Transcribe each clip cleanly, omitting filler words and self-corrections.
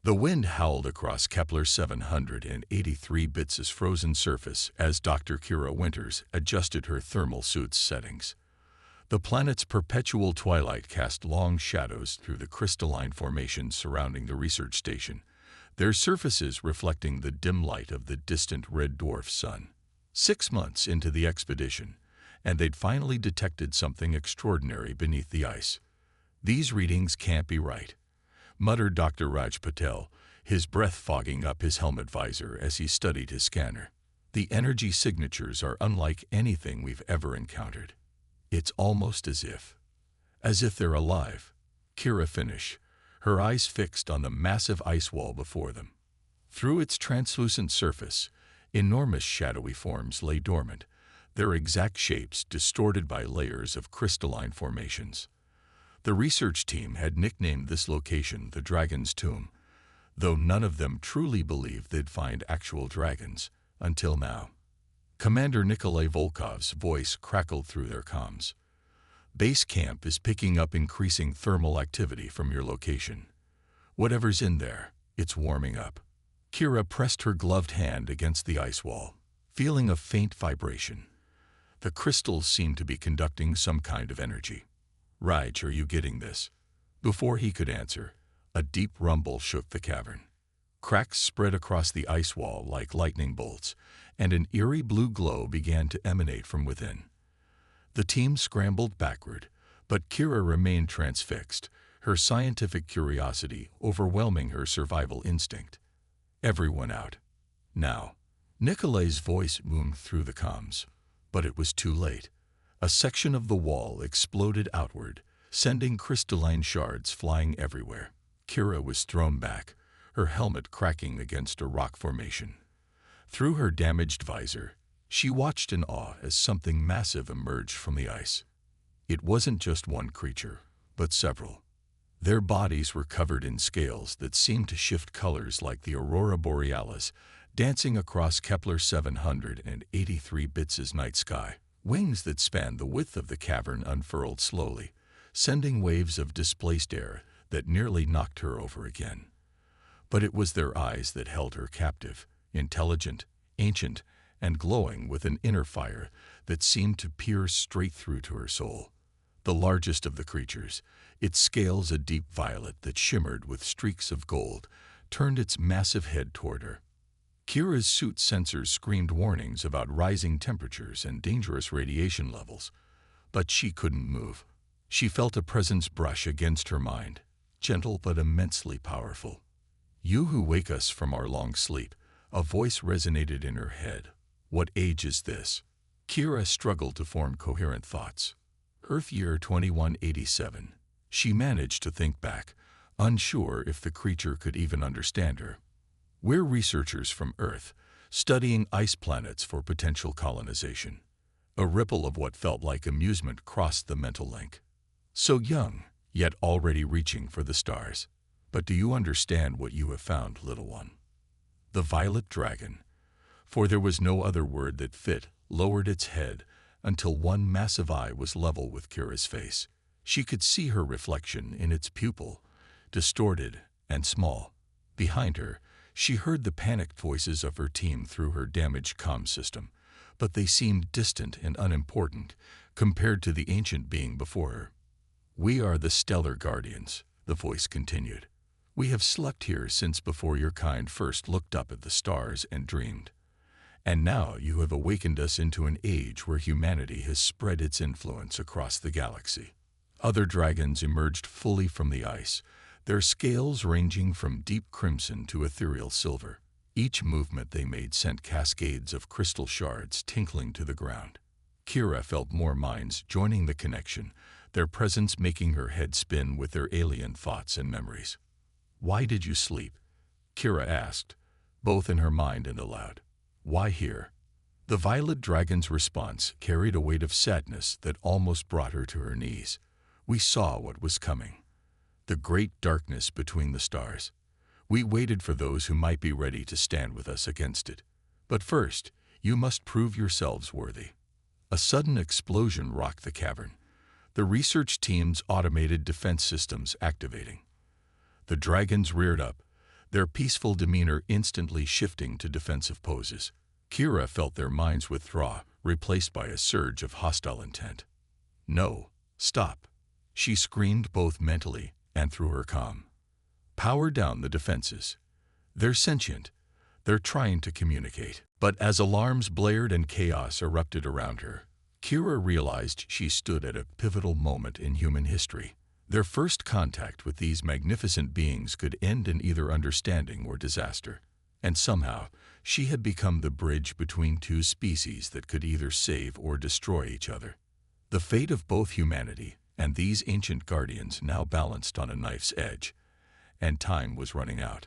The wind howled across Kepler 783b's frozen surface as Dr. Kira Winters adjusted her thermal suit's settings. The planet's perpetual twilight cast long shadows through the crystalline formations surrounding the research station, their surfaces reflecting the dim light of the distant red dwarf sun. 6 months into the expedition, and they'd finally detected something extraordinary beneath the ice. "These readings can't be right," muttered Dr. Raj Patel, his breath fogging up his helmet visor as he studied his scanner. "The energy signatures are unlike anything we've ever encountered. It's almost as if they're alive." Kira finished, her eyes fixed on the massive ice wall before them. Through its translucent surface, enormous shadowy forms lay dormant, their exact shapes distorted by layers of crystalline formations. The research team had nicknamed this location the Dragon's Tomb, though none of them truly believed they'd find actual dragons, until now. Commander Nikolai Volkov's voice crackled through their comms. "Base camp is picking up increasing thermal activity from your location. Whatever's in there, it's warming up." Kira pressed her gloved hand against the ice wall, feeling a faint vibration. The crystals seemed to be conducting some kind of energy. "Raj, are you getting this?" Before he could answer, a deep rumble shook the cavern. Cracks spread across the ice wall like lightning bolts, and an eerie blue glow began to emanate from within. The team scrambled backward, but Kira remained transfixed, her scientific curiosity overwhelming her survival instinct. "Everyone out. Now." Nikolai's voice boomed through the comms, but it was too late. A section of the wall exploded outward, sending crystalline shards flying everywhere. Kira was thrown back, her helmet cracking against a rock formation. Through her damaged visor, she watched in awe as something massive emerged from the ice. It wasn't just one creature, but several. Their bodies were covered in scales that seemed to shift colors like the aurora borealis, dancing across Kepler 783b's night sky. Wings that spanned the width of the cavern unfurled slowly, sending waves of displaced air that nearly knocked her over again. But it was their eyes that held her captive, intelligent, ancient, and glowing with an inner fire that seemed to pierce straight through to her soul. The largest of the creatures, its scales a deep violet that shimmered with streaks of gold, turned its massive head toward her. Kira's suit sensors screamed warnings about rising temperatures and dangerous radiation levels, but she couldn't move. She felt a presence brush against her mind, gentle but immensely powerful. "You who wake us from our long sleep," a voice resonated in her head. "What age is this?" Kira struggled to form coherent thoughts. Earth year 2187. She managed to think back, unsure if the creature could even understand her. "We're researchers from Earth, studying ice planets for potential colonization." A ripple of what felt like amusement crossed the mental link. "So young, yet already reaching for the stars. But do you understand what you have found, little one?" The violet dragon, for there was no other word that fit, lowered its head until one massive eye was level with Kira's face. She could see her reflection in its pupil, distorted and small. Behind her, she heard the panicked voices of her team through her damaged comm system, but they seemed distant and unimportant compared to the ancient being before her. "We are the Stellar Guardians," the voice continued. "We have slept here since before your kind first looked up at the stars and dreamed. And now you have awakened us into an age where humanity has spread its influence across the galaxy." Other dragons emerged fully from the ice, their scales ranging from deep crimson to ethereal silver. Each movement they made sent cascades of crystal shards tinkling to the ground. Kira felt more minds joining the connection, their presence making her head spin with their alien thoughts and memories. "Why did you sleep?" Kira asked, both in her mind and aloud. "Why here?" The violet dragon's response carried a weight of sadness that almost brought her to her knees. "We saw what was coming. The great darkness between the stars. We waited for those who might be ready to stand with us against it. But first, you must prove yourselves worthy." A sudden explosion rocked the cavern, the research team's automated defense systems activating. The dragons reared up, their peaceful demeanor instantly shifting to defensive poses. Kira felt their minds withdraw, replaced by a surge of hostile intent. "No, stop," she screamed both mentally and through her comm. "Power down the defenses. They're sentient. They're trying to communicate." But as alarms blared and chaos erupted around her, Kira realized she stood at a pivotal moment in human history. Their first contact with these magnificent beings could end in either understanding or disaster. And somehow, she had become the bridge between two species that could either save or destroy each other. The fate of both humanity and these ancient guardians now balanced on a knife's edge, and time was running out.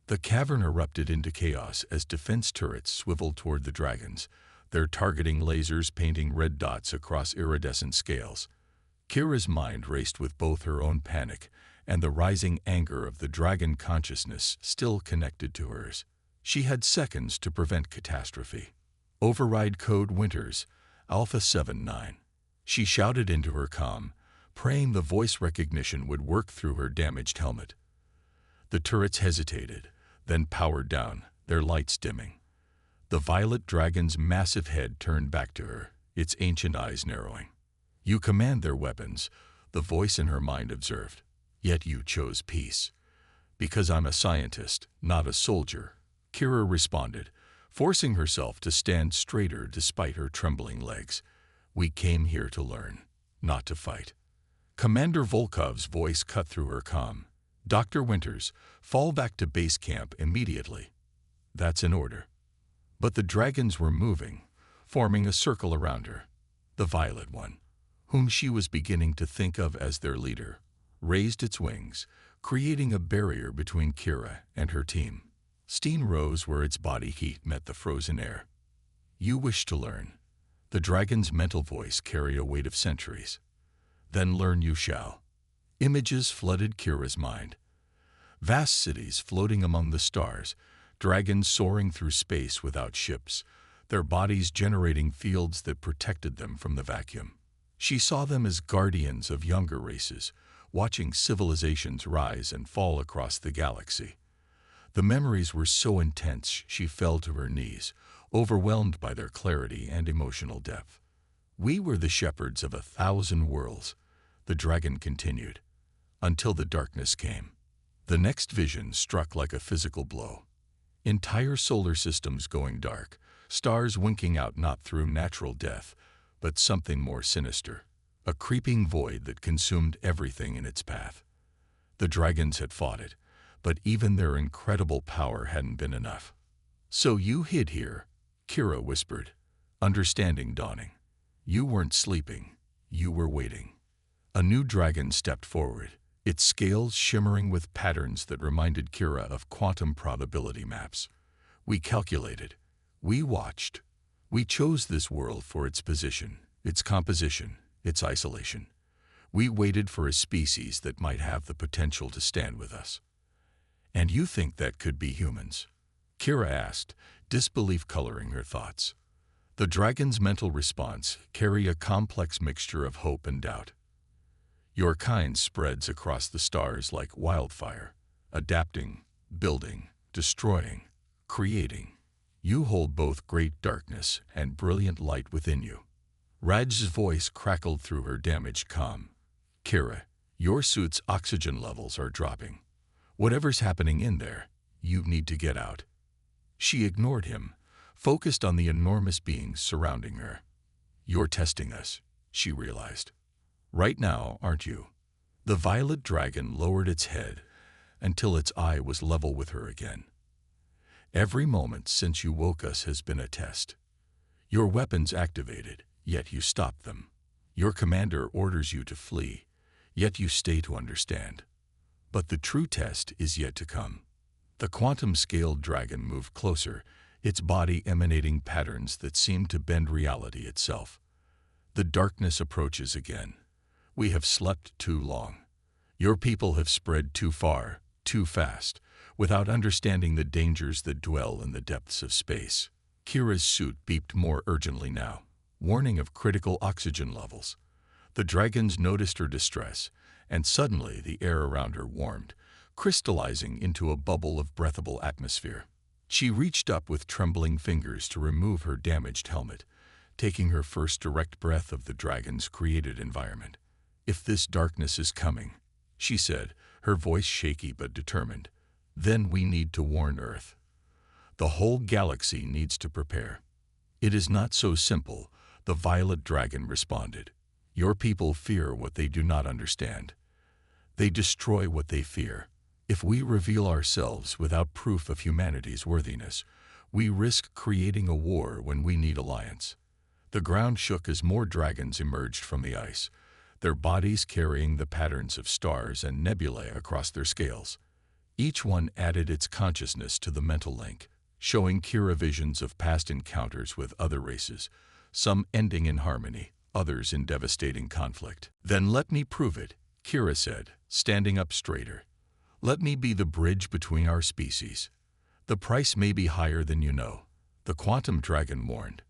The cavern erupted into chaos as defense turrets swiveled toward the dragons, their targeting lasers painting red dots across iridescent scales. Kira's mind raced with both her own panic and the rising anger of the dragon consciousness still connected to hers. She had seconds to prevent catastrophe. "Override code Winters, Alpha 7-9. She shouted into her comm, praying the voice recognition would work through her damaged helmet. The turrets hesitated, then powered down, their lights dimming. The violet dragon's massive head turned back to her, its ancient eyes narrowing. "You command their weapons," the voice in her mind observed. "Yet you chose peace." "Because I'm a scientist, not a soldier," Kira responded, forcing herself to stand straighter despite her trembling legs. "We came here to learn, not to fight." Commander Volkov's voice cut through her comm. "Dr. Winters, fall back to base camp immediately." "That's an order." But the dragons were moving, forming a circle around her. The violet one, whom she was beginning to think of as their leader, raised its wings, creating a barrier between Kira and her team. Steam rose where its body heat met the frozen air. "You wish to learn." The dragon's mental voice carried a weight of centuries. "Then learn you shall." Images flooded Kira's mind. Vast cities floating among the stars, dragons soaring through space without ships, their bodies generating fields that protected them from the vacuum. She saw them as guardians of younger races, watching civilizations rise and fall across the galaxy. The memories were so intense she fell to her knees, overwhelmed by their clarity and emotional depth. "We were the shepherds of 1,000 worlds," the dragon continued, "until the darkness came." The next vision struck like a physical blow. Entire solar systems going dark, stars winking out not through natural death, but something more sinister, a creeping void that consumed everything in its path. The dragons had fought it, but even their incredible power hadn't been enough. "So you hid here," Kira whispered, understanding dawning. "You weren't sleeping, you were waiting." A new dragon stepped forward, its scales shimmering with patterns that reminded Kira of quantum probability maps. "We calculated. We watched. We chose this world for its position, its composition, its isolation. We waited for a species that might have the potential to stand with us." "And you think that could be humans?" Kira asked, disbelief coloring her thoughts. The dragon's mental response carried a complex mixture of hope and doubt. "Your kind spreads across the stars like wildfire, adapting, building, destroying, creating. You hold both great darkness and brilliant light within you." Raj's voice crackled through her damaged comm. "Kira, your suit's oxygen levels are dropping. Whatever's happening in there, you need to get out." She ignored him, focused on the enormous beings surrounding her. "You're testing us," she realized. "Right now, aren't you?" The violet dragon lowered its head until its eye was level with her again. "Every moment since you woke us has been a test. Your weapons activated, yet you stopped them. Your commander orders you to flee, yet you stay to understand. But the true test is yet to come." The quantum-scaled dragon moved closer, its body emanating patterns that seemed to bend reality itself. "The darkness approaches again. We have slept too long. Your people have spread too far, too fast, without understanding the dangers that dwell in the depths of space." Kira's suit beeped more urgently now, warning of critical oxygen levels. The dragons noticed her distress, and suddenly the air around her warmed, crystallizing into a bubble of breathable atmosphere. She reached up with trembling fingers to remove her damaged helmet, taking her first direct breath of the dragon's created environment. "If this darkness is coming," she said, her voice shaky but determined, "then we need to warn Earth. The whole galaxy needs to prepare." "It is not so simple," the violet dragon responded. "Your people fear what they do not understand. They destroy what they fear. If we reveal ourselves without proof of humanity's worthiness, we risk creating a war when we need alliance." The ground shook as more dragons emerged from the ice, their bodies carrying the patterns of stars and nebulae across their scales. Each one added its consciousness to the mental link, showing Kira visions of past encounters with other races, some ending in harmony, others in devastating conflict. "Then let me prove it," Kira said, standing up straighter. "Let me be the bridge between our species. The price may be higher than you know," the quantum dragon warned.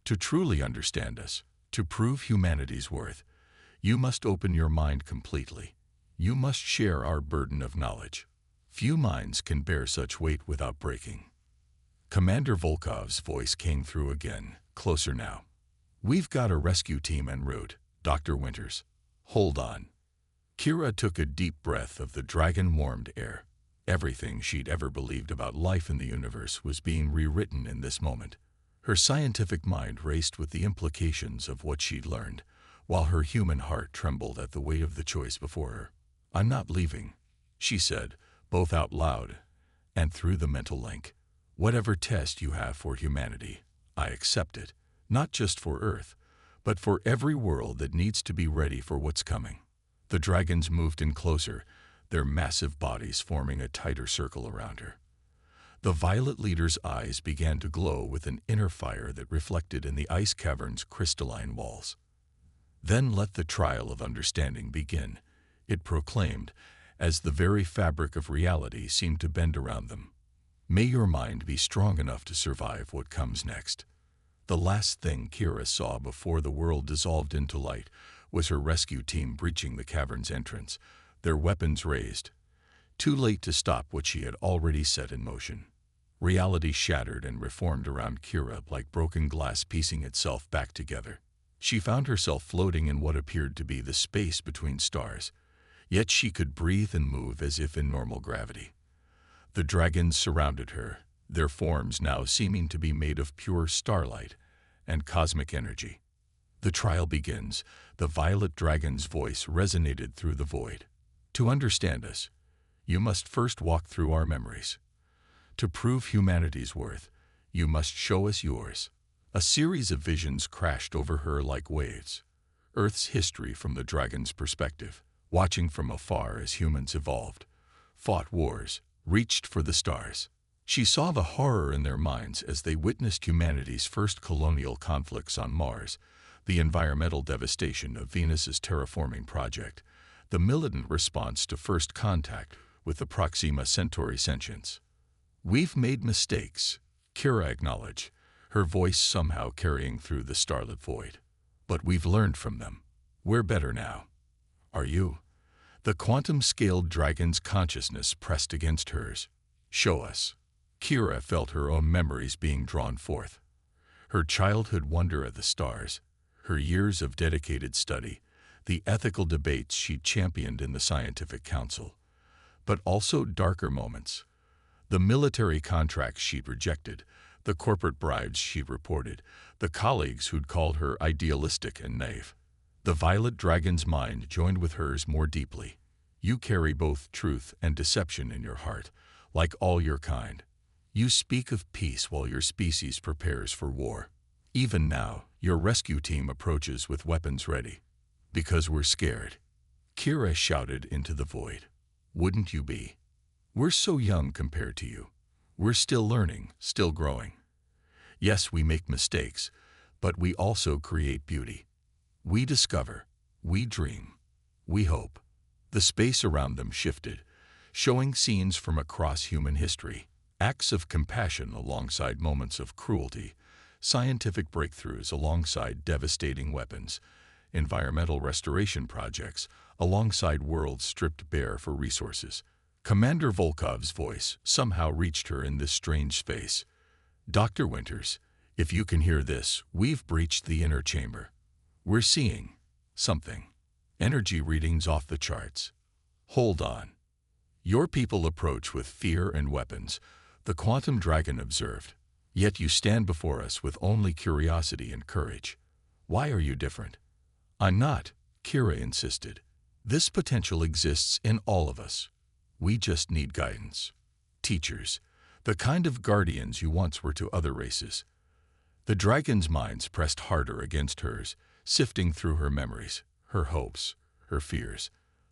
"To truly understand us, to prove humanity's worth, you must open your mind completely. You must share our burden of knowledge. Few minds can bear such weight without breaking." Commander Volkov's voice came through again, closer now. "We've got a rescue team en route, Dr. Winters. Hold on." Kira took a deep breath of the dragon-warmed air. Everything she'd ever believed about life in the universe was being rewritten in this moment. Her scientific mind raced with the implications of what she'd learned, while her human heart trembled at the weight of the choice before her. "I'm not leaving," she said, both out loud and through the mental link. "Whatever test you have for humanity, I accept it, not just for Earth, but for every world that needs to be ready for what's coming." The dragons moved in closer, their massive bodies forming a tighter circle around her. The violet leader's eyes began to glow with an inner fire that reflected in the ice cavern's crystalline walls. "Then let the trial of understanding begin," it proclaimed, as the very fabric of reality seemed to bend around them. "May your mind be strong enough to survive what comes next." The last thing Kira saw before the world dissolved into light was her rescue team breaching the cavern's entrance, their weapons raised. Too late to stop what she had already set in motion. Reality shattered and reformed around Kira like broken glass piecing itself back together. She found herself floating in what appeared to be the space between stars, yet she could breathe and move as if in normal gravity. The dragons surrounded her, their forms now seeming to be made of pure starlight and cosmic energy. "The trial begins," the violet dragon's voice resonated through the void. "To understand us, you must first walk through our memories. To prove humanity's worth, you must show us yours." A series of visions crashed over her like waves. Earth's history from the dragon's perspective, watching from afar as humans evolved, fought wars, reached for the stars. She saw the horror in their minds as they witnessed humanity's first colonial conflicts on Mars, the environmental devastation of Venus's terraforming project, the militant response to first contact with the Proxima Centauri sentients. "We've made mistakes," Kira acknowledged, her voice somehow carrying through the starlit void. "But we've learned from them. We're better now. Are you?" The quantum-scaled dragon's consciousness pressed against hers. "Show us." Kira felt her own memories being drawn forth. Her childhood wonder at the stars, her years of dedicated study, the ethical debates she'd championed in the scientific council, but also darker moments. The military contracts she'd rejected, the corporate bribes she'd reported, the colleagues who'd called her idealistic and naive. The violet dragon's mind joined with hers more deeply. "You carry both truth and deception in your heart, like all your kind. You speak of peace while your species prepares for war. Even now, your rescue team approaches with weapons ready. Because we're scared." Kira shouted into the void. "Wouldn't you be? We're so young compared to you. We're still learning, still growing. Yes, we make mistakes, but we also create beauty. We discover, we dream, we hope." The space around them shifted, showing scenes from across human history, acts of compassion alongside moments of cruelty, scientific breakthroughs alongside devastating weapons, environmental restoration projects alongside worlds stripped bare for resources. Commander Volkov's voice somehow reached her in this strange space. "Dr. Winters, if you can hear this, we've breached the inner chamber. We're seeing something. Energy readings off the charts. Hold on." "Your people approach with fear and weapons," the quantum dragon observed. "Yet you stand before us with only curiosity and courage. Why are you different?" "I'm not," Kira insisted. "This potential exists in all of us. We just need guidance. Teachers, the kind of guardians you once were to other races." The dragon's minds pressed harder against hers, sifting through her memories, her hopes, her fears.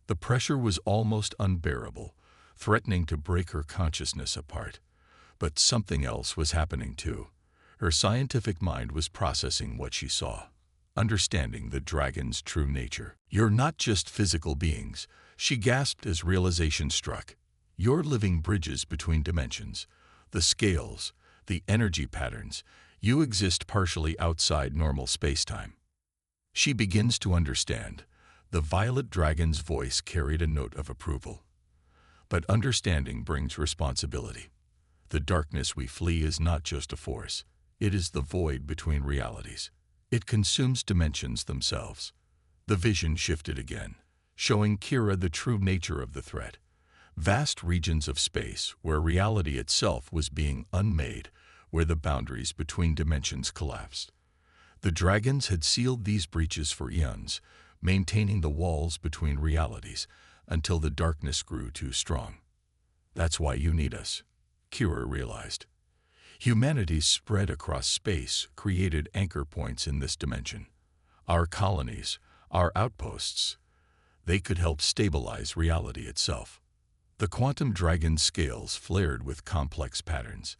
The pressure was almost unbearable, threatening to break her consciousness apart. But something else was happening too. Her scientific mind was processing what she saw, understanding the dragon's true nature. "You're not just physical beings," she gasped as realization struck. "You're living bridges between dimensions. The scales, the energy patterns. You exist partially outside normal space-time." "She begins to understand." The violet dragon's voice carried a note of approval. "But understanding brings responsibility. The darkness we flee is not just a force. It is the void between realities. It consumes dimensions themselves." The vision shifted again, showing Kira the true nature of the threat. Vast regions of space where reality itself was being unmade, where the boundaries between dimensions collapsed. The dragons had sealed these breaches for eons, maintaining the walls between realities until the darkness grew too strong. "That's why you need us," Kira realized. Humanity spread across space created anchor points in this dimension. Our colonies, our outposts, they could help stabilize reality itself. The quantum dragon's scales flared with complex patterns.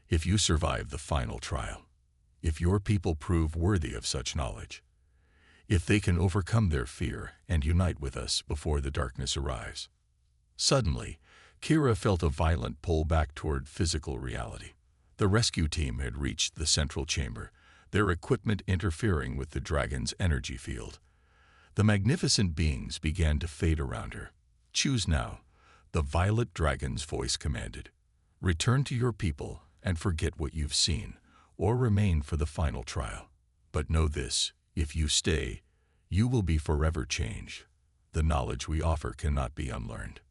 "If you survive the final trial, if your people prove worthy of such knowledge, if they can overcome their fear and unite with us before the darkness arrives." Suddenly, Kira felt a violent pull back toward physical reality. The rescue team had reached the central chamber, their equipment interfering with the dragon's energy field. The magnificent beings began to fade around her. "Choose now," the violet dragon's voice commanded. "Return to your people and forget what you've seen, or remain for the final trial. But know this, if you stay, you will be forever changed. The knowledge we offer cannot be unlearned."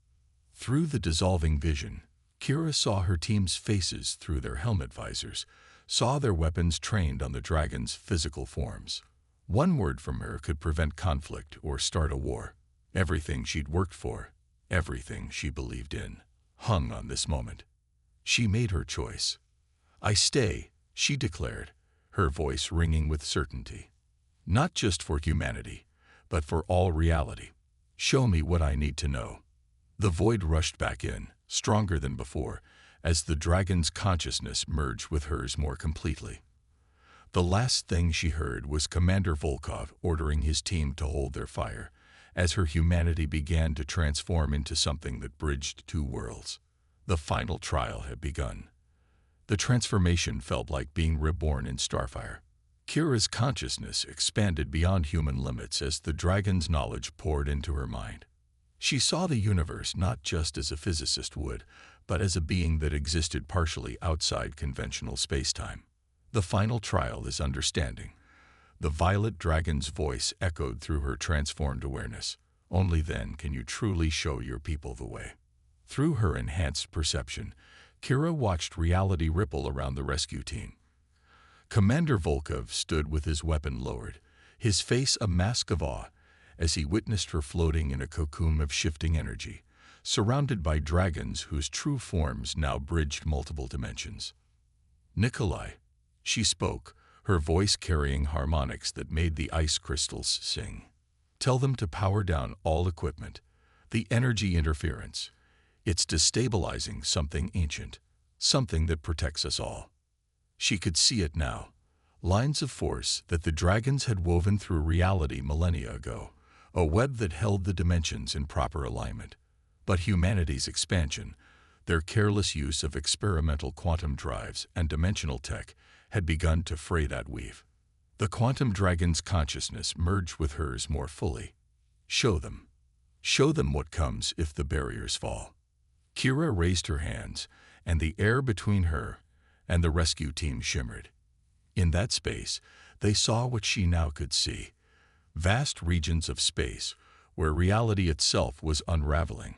Through the dissolving vision, Kira saw her team's faces through their helmet visors, saw their weapons trained on the dragon's physical forms. One word from her could prevent conflict or start a war. Everything she'd worked for, everything she believed in, hung on this moment. She made her choice. "I stay," she declared, her voice ringing with certainty. "Not just for humanity, but for all reality. Show me what I need to know." The void rushed back in, stronger than before, as the dragon's consciousness merged with hers more completely. The last thing she heard was Commander Volkov ordering his team to hold their fire, as her humanity began to transform into something that bridged two worlds. The final trial had begun. The transformation felt like being reborn in Starfire. Kira's consciousness expanded beyond human limits as the dragon's knowledge poured into her mind. She saw the universe not just as a physicist would, but as a being that existed partially outside conventional space-time. "The final trial is understanding." The violet dragon's voice echoed through her transformed awareness. "Only then can you truly show your people the way." Through her enhanced perception, Kira watched reality ripple around the rescue team. Commander Volkov stood with his weapon lowered, his face a mask of awe, as he witnessed her floating in a cocoon of shifting energy, surrounded by dragons whose true forms now bridged multiple dimensions. "Nikolai," she spoke, her voice carrying harmonics that made the ice crystals sing. "Tell them to power down all equipment. The energy interference. It's destabilizing something ancient, something that protects us all." She could see it now. Lines of force that the dragons had woven through reality millennia ago. A web that held the dimensions in proper alignment. But humanity's expansion, their careless use of experimental quantum drives and dimensional tech, had begun to fray that weave. The quantum dragon's consciousness merged with hers more fully. Show them. Show them what comes if the barriers fall. Kira raised her hands, and the air between her and the rescue team shimmered. In that space, they saw what she now could see: vast regions of space where reality itself was unraveling,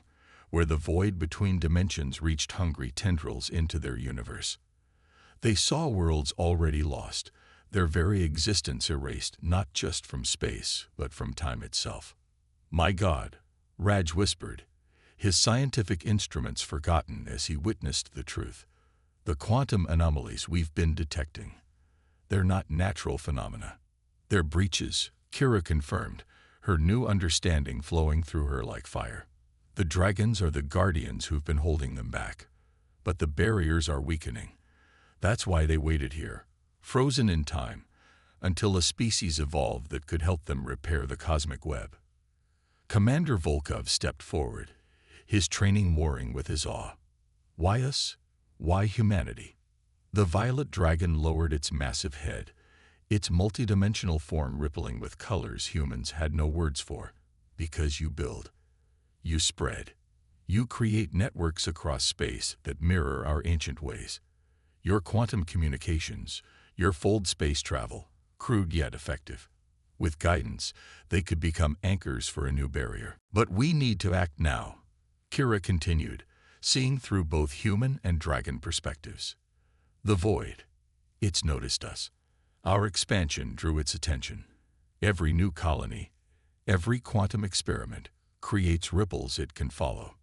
where the void between dimensions reached hungry tendrils into their universe. They saw worlds already lost, their very existence erased not just from space, but from time itself. "My God," Raj whispered, his scientific instruments forgotten as he witnessed the truth. "The quantum anomalies we've been detecting. They're not natural phenomena. They're breaches," Kira confirmed, her new understanding flowing through her like fire. "The dragons are the guardians who've been holding them back. But the barriers are weakening. That's why they waited here, frozen in time, until a species evolved that could help them repair the cosmic web." Commander Volkov stepped forward, his training warring with his awe. "Why us? Why humanity?" The violet dragon lowered its massive head, its multidimensional form rippling with colors humans had no words for. "Because you build. You spread. You create networks across space that mirror our ancient ways. Your quantum communications, your fold space travel, crude yet effective. With guidance, they could become anchors for a new barrier. But we need to act now," Kira continued, seeing through both human and dragon perspectives. "The void. It's noticed us. Our expansion drew its attention. Every new colony, every quantum experiment, creates ripples it can follow."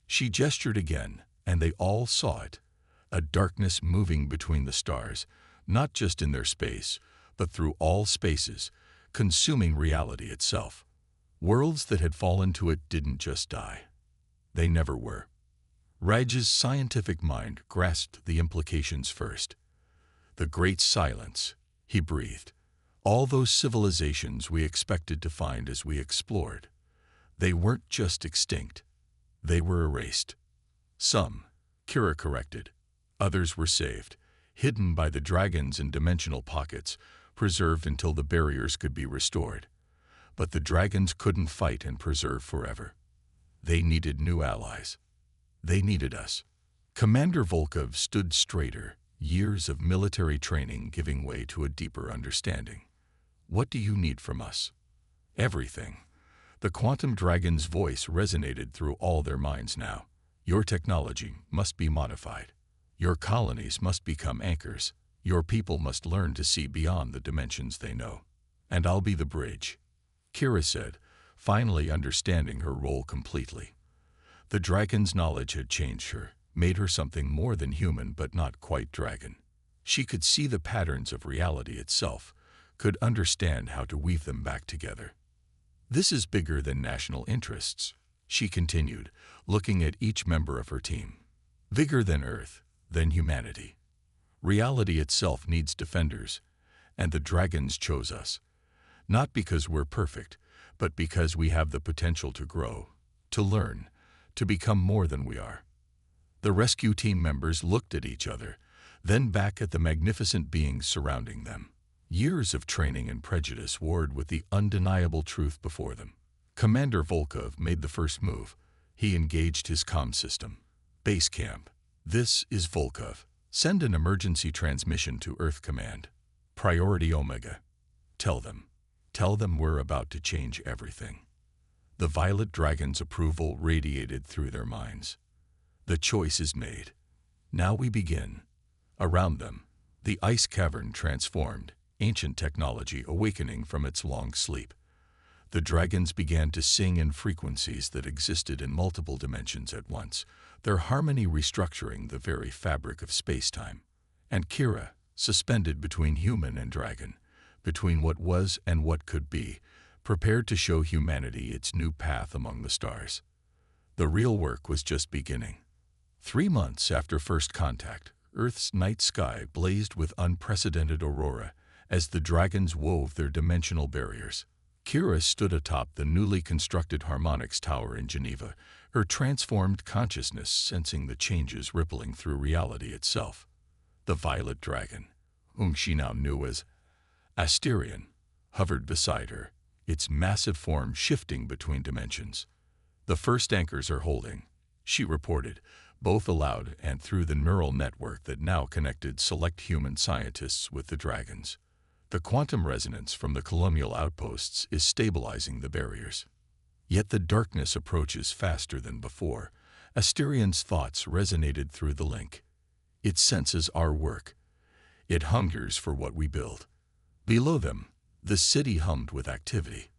She gestured again, and they all saw it. A darkness moving between the stars, not just in their space, but through all spaces, consuming reality itself. Worlds that had fallen to it didn't just die. They never were. Raj's scientific mind grasped the implications first. "The Great Silence," he breathed. "All those civilizations we expected to find as we explored. They weren't just extinct. They were erased. Some," Kira corrected. "Others were saved, hidden by the dragons in dimensional pockets, preserved until the barriers could be restored. But the dragons couldn't fight and preserve forever. They needed new allies. They needed us." Commander Volkov stood straighter, years of military training giving way to a deeper understanding. "What do you need from us?" "Everything." The quantum dragon's voice resonated through all their minds now. "Your technology must be modified. Your colonies must become anchors. Your people must learn to see beyond the dimensions they know. And I'll be the bridge," Kira said, finally understanding her role completely. The dragon's knowledge had changed her, made her something more than human but not quite dragon. She could see the patterns of reality itself, could understand how to weave them back together. "This is bigger than national interests," she continued, looking at each member of her team. "Bigger than Earth, than humanity. Reality itself needs defenders, and the dragons chose us. Not because we're perfect, but because we have the potential to grow, to learn, to become more than we are." The rescue team members looked at each other, then back at the magnificent beings surrounding them. Years of training and prejudice warred with the undeniable truth before them. Commander Volkov made the first move. He engaged his comm system. "Base camp. This is Volkov. Send an emergency transmission to Earth Command. Priority Omega. Tell them we're about to change everything." The violet dragon's approval radiated through their minds. "The choice is made. Now we begin." Around them, the ice cavern transformed, ancient technology awakening from its long sleep. The dragons began to sing in frequencies that existed in multiple dimensions at once, their harmony restructuring the very fabric of space-time. And Kira, suspended between human and dragon, between what was and what could be, prepared to show humanity its new path among the stars. The real work was just beginning. 3 months after first contact, Earth's night sky blazed with unprecedented aurora as the dragons wove their dimensional barriers. Kira stood atop the newly constructed Harmonics Tower in Geneva, her transformed consciousness sensing the changes rippling through reality itself. The violet dragon, whom she now knew as Asterion, hovered beside her, its massive form shifting between dimensions. "The first anchors are holding," she reported, both aloud and through the neural network that now connected select human scientists with the dragons. The quantum resonance from the colonial outposts is stabilizing the barriers. Yet the darkness approaches faster than before. Asterian's thoughts resonated through the link. It senses our work. It hungers for what we build. Below them, the city hummed with activity.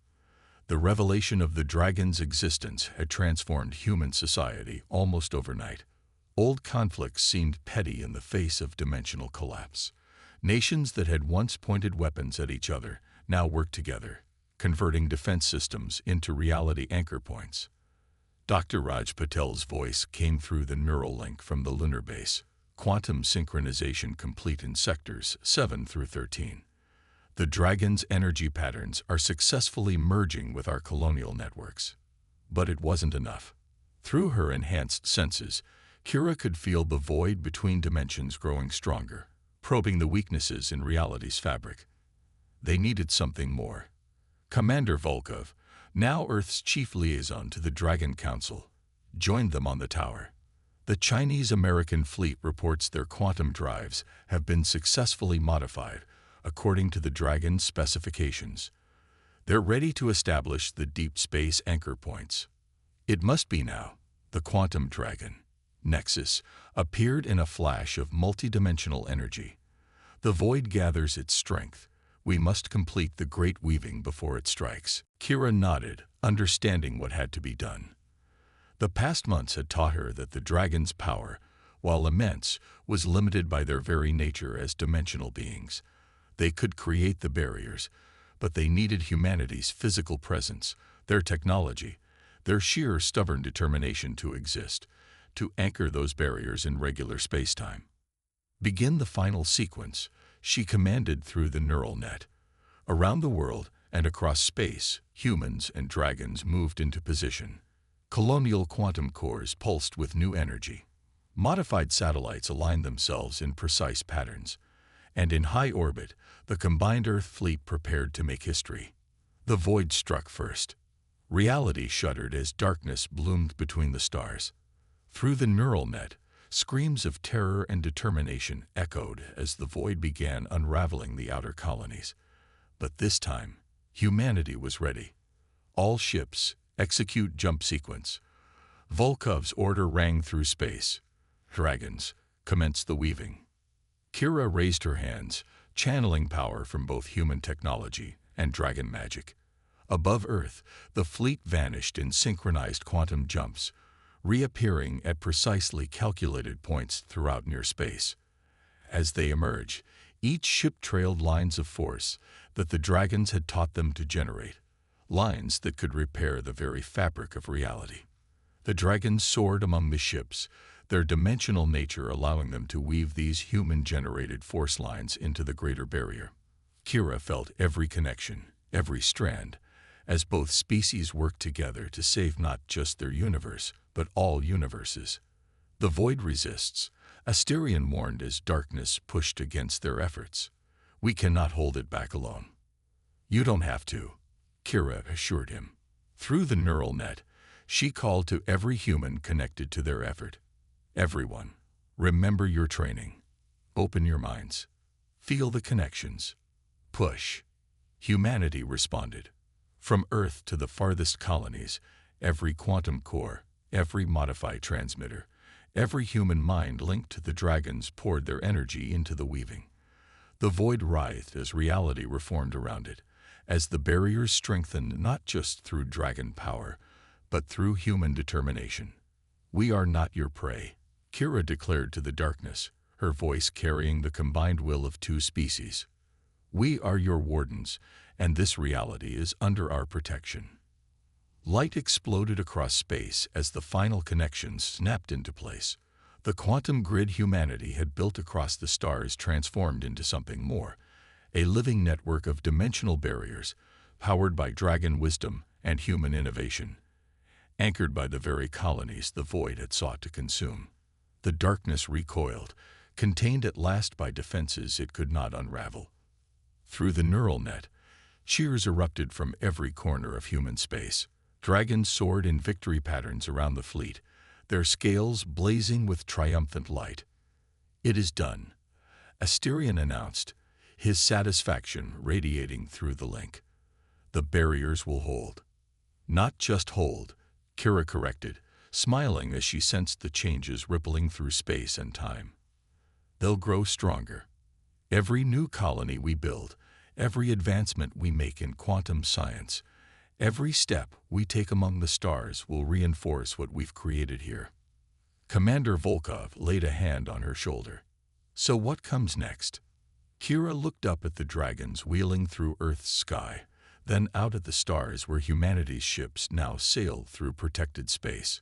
The revelation of the dragon's existence had transformed human society almost overnight. Old conflicts seemed petty in the face of dimensional collapse. Nations that had once pointed weapons at each other now worked together, converting defense systems into reality anchor points. Dr. Raj Patel's voice came through the neural link from the lunar base. Quantum synchronization complete in sectors 7 through 13. The dragon's energy patterns are successfully merging with our colonial networks. But it wasn't enough. Through her enhanced senses, Kira could feel the void between dimensions growing stronger, probing the weaknesses in reality's fabric. They needed something more. Commander Volkov, now Earth's chief liaison to the Dragon Council, joined them on the tower. The Chinese-American fleet reports their quantum drives have been successfully modified according to the Dragon's specifications. They're ready to establish the deep space anchor points. It must be now. The quantum dragon, Nexus, appeared in a flash of multidimensional energy. The void gathers its strength. We must complete the great weaving before it strikes. Kira nodded, understanding what had to be done. The past months had taught her that the dragon's power, while immense, was limited by their very nature as dimensional beings. They could create the barriers, but they needed humanity's physical presence, their technology, their sheer stubborn determination to exist, to anchor those barriers in regular spacetime. Begin the final sequence, she commanded through the neural net. Around the world and across space, humans and dragons moved into position. Colonial quantum cores pulsed with new energy. Modified satellites aligned themselves in precise patterns. And in high orbit, the combined Earth fleet prepared to make history. The void struck first. Reality shuddered as darkness bloomed between the stars. Through the neural net, screams of terror and determination echoed as the void began unraveling the outer colonies. But this time, humanity was ready. All ships, execute jump sequence. Volkov's order rang through space. Dragons, commence the weaving. Kira raised her hands, channeling power from both human technology and dragon magic. Above Earth, the fleet vanished in synchronized quantum jumps, reappearing at precisely calculated points throughout near space. As they emerge, each ship trailed lines of force that the dragons had taught them to generate, lines that could repair the very fabric of reality. The dragons soared among the ships, their dimensional nature allowing them to weave these human-generated force lines into the greater barrier. Kira felt every connection, every strand, as both species worked together to save not just their universe, but all universes. The void resists, Asterion warned as darkness pushed against their efforts. We cannot hold it back alone. You don't have to, Kira assured him. Through the neural net, she called to every human connected to their effort. Everyone, remember your training. Open your minds. Feel the connections. Push. Humanity responded. From Earth to the farthest colonies, every quantum core, every modified transmitter, every human mind linked to the dragons poured their energy into the weaving. The void writhed as reality reformed around it, as the barriers strengthened not just through dragon power, but through human determination. We are not your prey, Kira declared to the darkness, her voice carrying the combined will of two species. We are your wardens, and this reality is under our protection. Light exploded across space as the final connections snapped into place. The quantum grid humanity had built across the stars transformed into something more, a living network of dimensional barriers, powered by dragon wisdom and human innovation, anchored by the very colonies the void had sought to consume. The darkness recoiled, contained at last by defenses it could not unravel. Through the neural net, cheers erupted from every corner of human space. Dragons soared in victory patterns around the fleet, their scales blazing with triumphant light. "It is done," Asterion announced, his satisfaction radiating through the link. "The barriers will hold." "Not just hold," Kira corrected, smiling as she sensed the changes rippling through space and time. "They'll grow stronger. Every new colony we build, every advancement we make in quantum science, every step we take among the stars will reinforce what we've created here." Commander Volkov laid a hand on her shoulder. "So what comes next?" Kira looked up at the dragons wheeling through Earth's sky, then out at the stars where humanity's ships now sailed through protected space.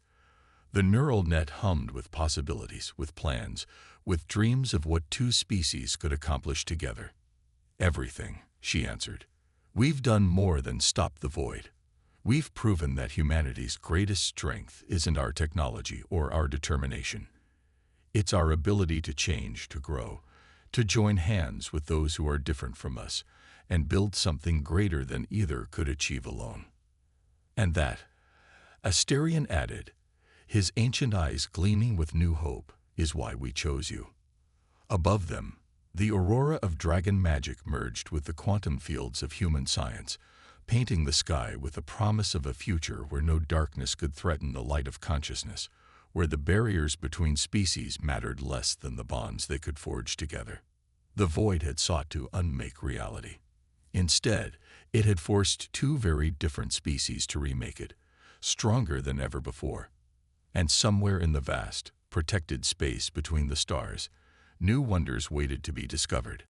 The neural net hummed with possibilities, with plans, with dreams of what two species could accomplish together. "Everything," she answered. "We've done more than stop the void. We've proven that humanity's greatest strength isn't our technology or our determination. It's our ability to change, to grow, to join hands with those who are different from us, and build something greater than either could achieve alone." "And that," Asterion added, his ancient eyes gleaming with new hope, "is why we chose you." Above them, the aurora of dragon magic merged with the quantum fields of human science, painting the sky with the promise of a future where no darkness could threaten the light of consciousness, where the barriers between species mattered less than the bonds they could forge together. The void had sought to unmake reality. Instead, it had forced two very different species to remake it, stronger than ever before. And somewhere in the vast, protected space between the stars, new wonders waited to be discovered.